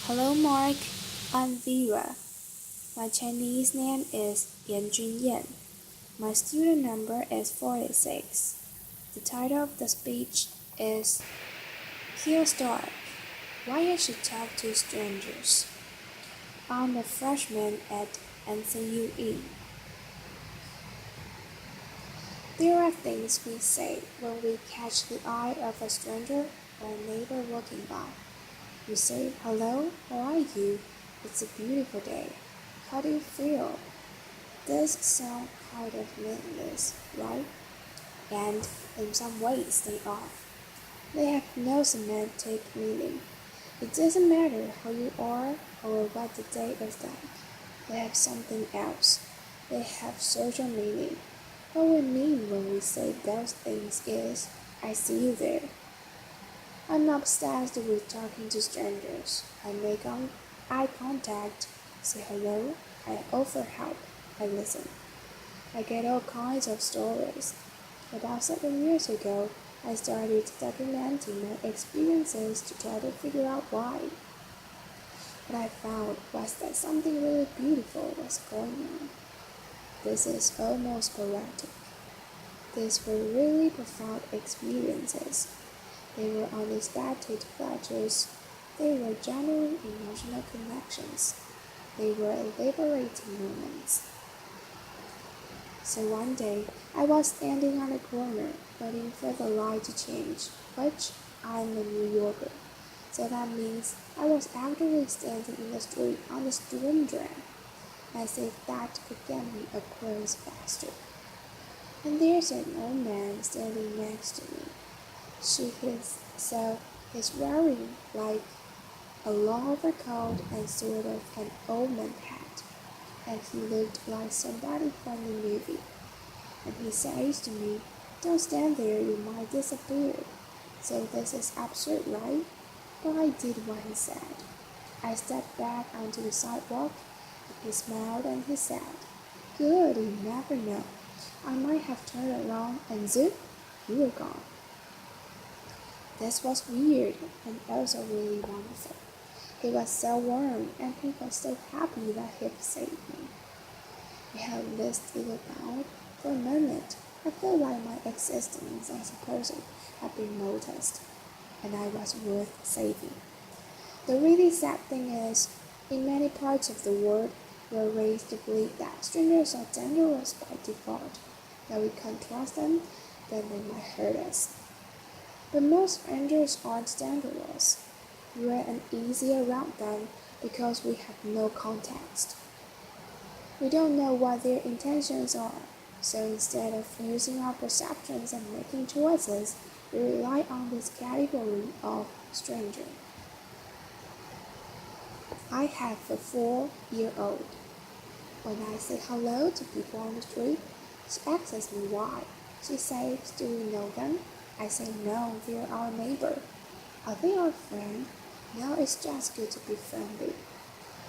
Hello, Mark. I'm Vera. My Chinese name is Yan Junyan. My student number is 46. The title of the speech is Here's Dark. Why I should talk to strangers. I'm a freshman at NCUE. There are things we say when we catch the eye of a stranger or a neighbor walking by. You say, hello, how are you? It's a beautiful day. How do you feel? This sound kind of meaningless, right? And in some ways they are. They have no semantic meaning. It doesn't matter how you are or what the day is like. They have something else. They have social meaning. What we mean when we say those things is, I see you there. I'm obsessed with talking to strangers. I make eye contact, say hello, I offer help, I listen. I get all kinds of stories. About 7 years ago, I started documenting my experiences to try to figure out why. What I found was that something really beautiful was going on. This is almost poetic. These were really profound experiences. They were unexpected pleasures. They were genuine emotional connections. They were liberating moments. So one day, I was standing on a corner, waiting for the light to change, which I'm a New Yorker. So that means I was actually standing in the street on the student tram, as if that could get me across faster. And there's an old man standing next to me. He's wearing like a long overcoat and sort of an old man hat, and he looked like somebody from the movie. And he says to me, don't stand there, you might disappear. So this is absurd, right? But I did what he said. I stepped back onto the sidewalk, and he smiled and he said, good, you never know. I might have turned around and zip, you were gone. This was weird and also really wonderful. He was so warm and he was so happy that he saved me. We had this little bound. For a moment, I felt like my existence as a person had been noticed, and I was worth saving. The really sad thing is, in many parts of the world, we are raised to believe that strangers are dangerous by default, that we can't trust them, then they might hurt us. But most strangers aren't dangerous. We're uneasy around them because we have no context. We don't know what their intentions are, so instead of using our perceptions and making choices, we rely on this category of stranger. I have a 4-year-old. When I say hello to people on the street, she asks me why. She says, do you know them? I say, no, they're our neighbor. Are they our friend? No, it's just good to be friendly.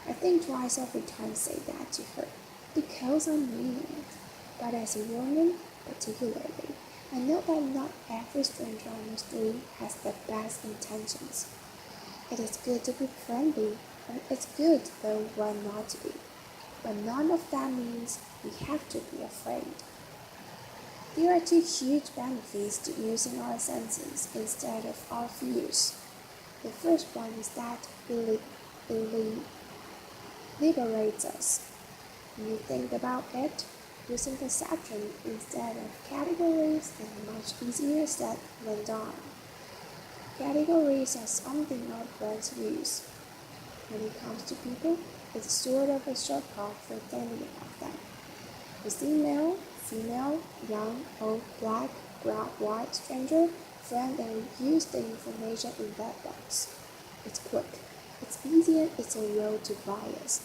I think twice every time I say that to her, because I mean it. But as a woman, particularly, I know that not every stranger on the street has the best intentions. It is good to be friendly, and it's good though one not to be. But none of that means we have to be afraid. There are two huge benefits to using our senses instead of our fears. The first one is that it liberates us. When you think about it, using perception instead of categories is much easier said than done. Categories are something our brains use. When it comes to people, it's sort of a shortcut for thinking of them. We see male, female, young, old, black, brown, white, stranger, friend, and we use the information in that box. It's quick, it's easy, and it's a road to bias.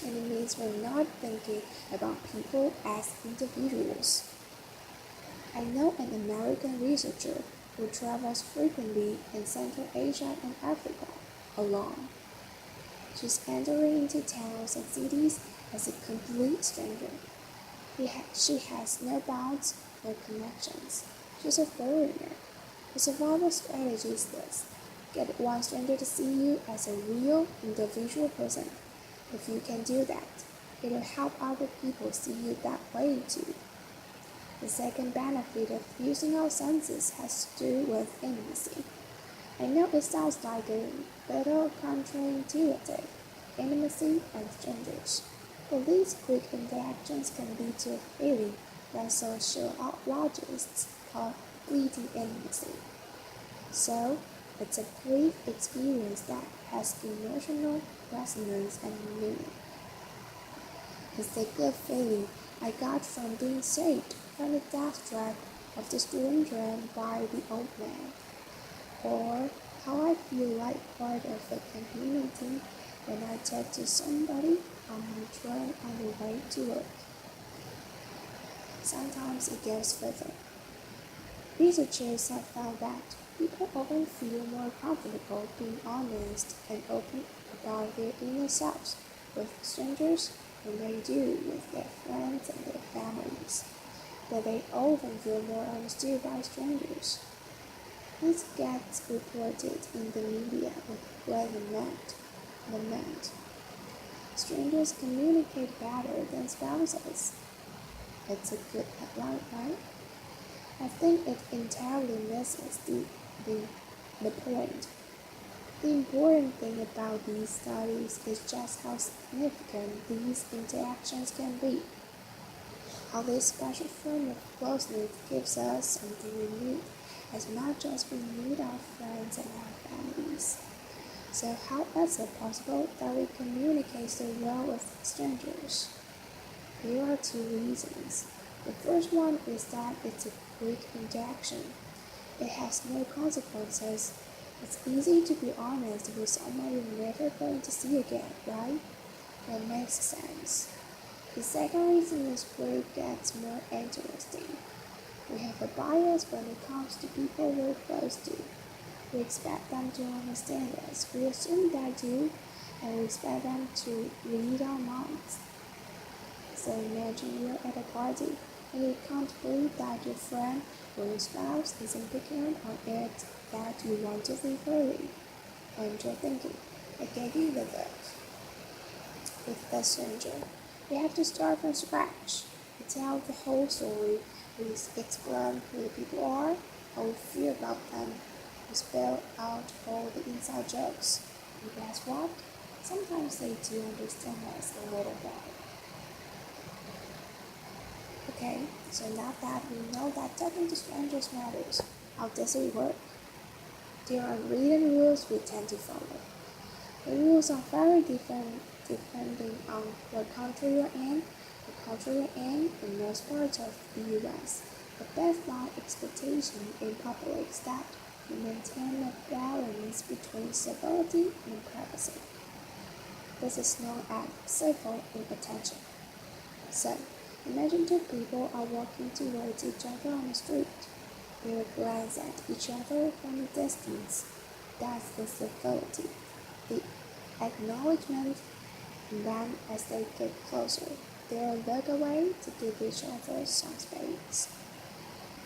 And it means we're not thinking about people as individuals. I know an American researcher who travels frequently in Central Asia and Africa alone. She's entering into towns and cities as a complete stranger. She has no bonds, no connections. She's a foreigner. Her survival strategy is this. Get one stranger to see you as a real individual person. If you can do that, it'll help other people see you that way too. The second benefit of using our senses has to do with intimacy. I know it sounds like a little counterintuitive, intimacy and strangers, but these quick interactions can lead to a feeling that sociologists call fleeting intimacy. So, it's a brief experience that has emotional resonance and meaning. It's a good feeling I got from being saved from the death trap of the stranger by the old man, or how I feel like part of a community when I talk to somebody on my train on the way to work. Sometimes it goes further. Researchers have found that people often feel more comfortable being honest and open about their inner selves with strangers than they do with their friends and their families, that they often feel more understood by strangers. This gets reported in the media with lament. Strangers communicate better than spouses. It's a good headline, right? I think it entirely misses the point. The important thing about these studies is just how significant these interactions can be. How this special form of closeness gives us something we need as much as we need our friends and our families. So how is it possible that we communicate so well with strangers? There are two reasons. The first one is that it's a quick interaction. It has no consequences. It's easy to be honest with someone you're never going to see again, right? That makes sense. The second reason is where it gets more interesting. We have a bias when it comes to people we're close to. We expect them to understand us. We assume they do, and we expect them to read our minds. So imagine you're at a party and you can't believe that your friend or your spouse isn't picking up on it that you want to leave early. And you're thinking, I gave you the look. With the stranger, we have to start from scratch. We tell the whole story. We explain who the people are, how we feel about them. We spell out all the inside jokes. And guess what? Sometimes they do understand us a little better. Okay, so now that we know that talking to strangers matters, how does it work? There are written rules we tend to follow. The rules are very different depending on what country you're in. In most parts of the US, the baseline expectation in public is that you maintain a balance between civility and privacy. This is known as civil inattention. So, imagine two people are walking towards each other on the street. They will glance at each other from a distance. That's the civility, the acknowledgement, and then as they get closer, they'll look away to give each other some space.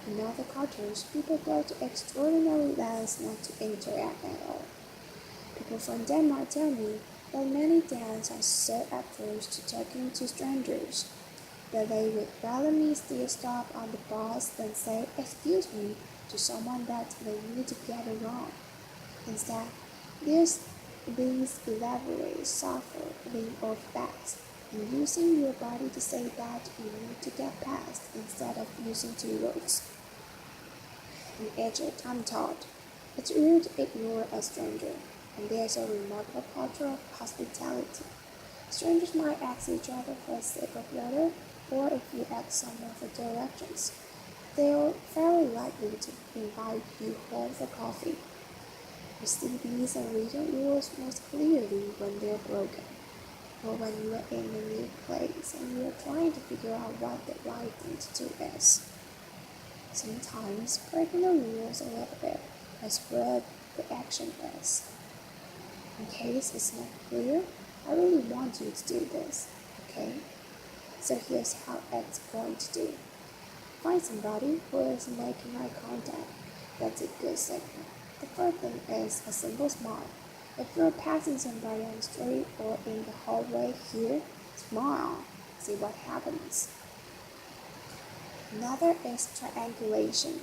In other cultures, people go to extraordinary lengths not to interact at all. People from Denmark tell me that many Danes are so averse to talking to strangers that they would rather miss their stop on the bus than say "excuse me" to someone that they need to get around. Instead, there's these elaborate shuffling of bags and using your body to say that you need to get past instead of using two words. In Egypt, I'm taught it's rude to ignore a stranger, and there's a remarkable culture of hospitality. Strangers might ask each other for a sip of water, or if you ask someone for directions, they're very likely to invite you home for coffee. You see these unwritten rules most clearly when they're broken, or when you are in a new place and you are trying to figure out what the right thing to do is. Sometimes breaking the rules a little bit is what the action is. In case it's not clear, I really want you to do this, okay? So here's how it's going to do. Find somebody who is making eye contact. That's a good signal. The first thing is a simple smile. If you're passing somebody on the street or in the hallway here, smile. See what happens. Another is triangulation.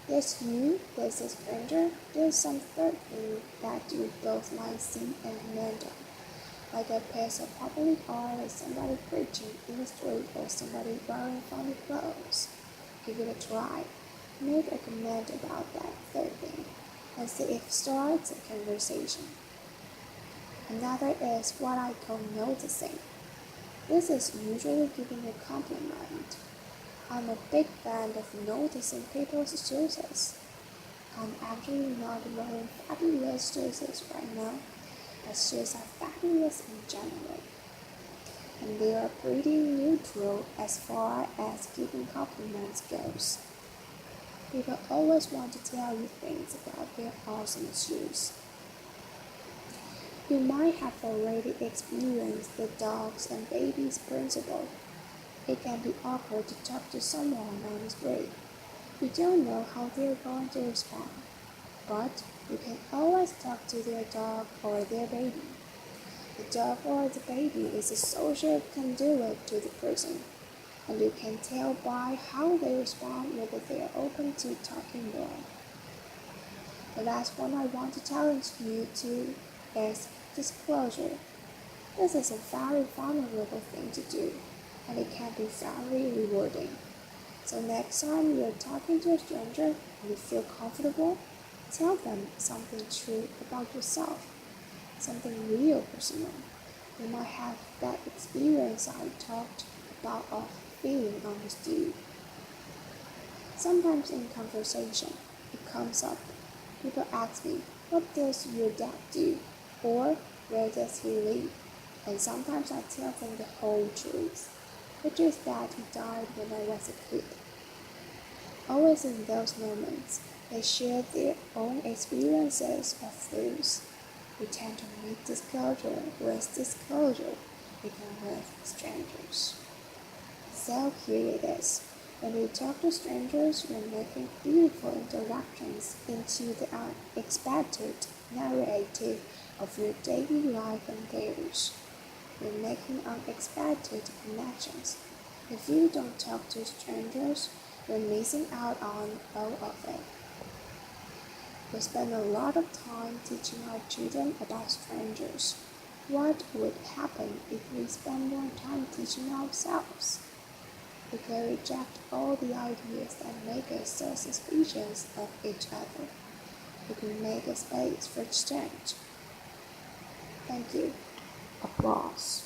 There's you, there's a stranger, there's some third thing that you both might see and comment on. Like a piece of public art or somebody preaching in the street or somebody wearing funny clothes. Give it a try. Make a comment about that third thing and see if it starts a conversation. Another is what I call noticing. This is usually giving a compliment. I'm a big fan of noticing people's choices. I'm actually not wearing fabulous choices right now, but shoes are fabulous in general. And they are pretty neutral as far as giving compliments goes. People always want to tell you things about their awesome shoes. You might have already experienced the dogs and babies principle. It can be awkward to talk to someone on the street. You don't know how they're going to respond, but you can always talk to their dog or their baby. The dog or the baby is a social conduit to the person, and you can tell by how they respond whether they are open to talking more. The last one I want to challenge you to is disclosure. This is a very vulnerable thing to do, and it can be very rewarding. So next time you're talking to a stranger and you feel comfortable, tell them something true about yourself, something real personal. You might have that experience I talked about of feeling understood. Sometimes in conversation, it comes up. People ask me, what does your dad do? Or where does he live? And sometimes I tell them the whole truth, which is that he died when I was a kid. Always in those moments, they share their own experiences of those. We tend to make disclosure with disclosure, even with strangers. So here it is. When you talk to strangers, you're making beautiful introductions into the unexpected narrative of your daily life and theirs. You're making unexpected connections. If you don't talk to strangers, you're missing out on all of it. We spend a lot of time teaching our children about strangers. What would happen if we spend more time teaching ourselves? We can reject all the ideas that make us so suspicious of each other. We can make a space for exchange. Thank you. Applause.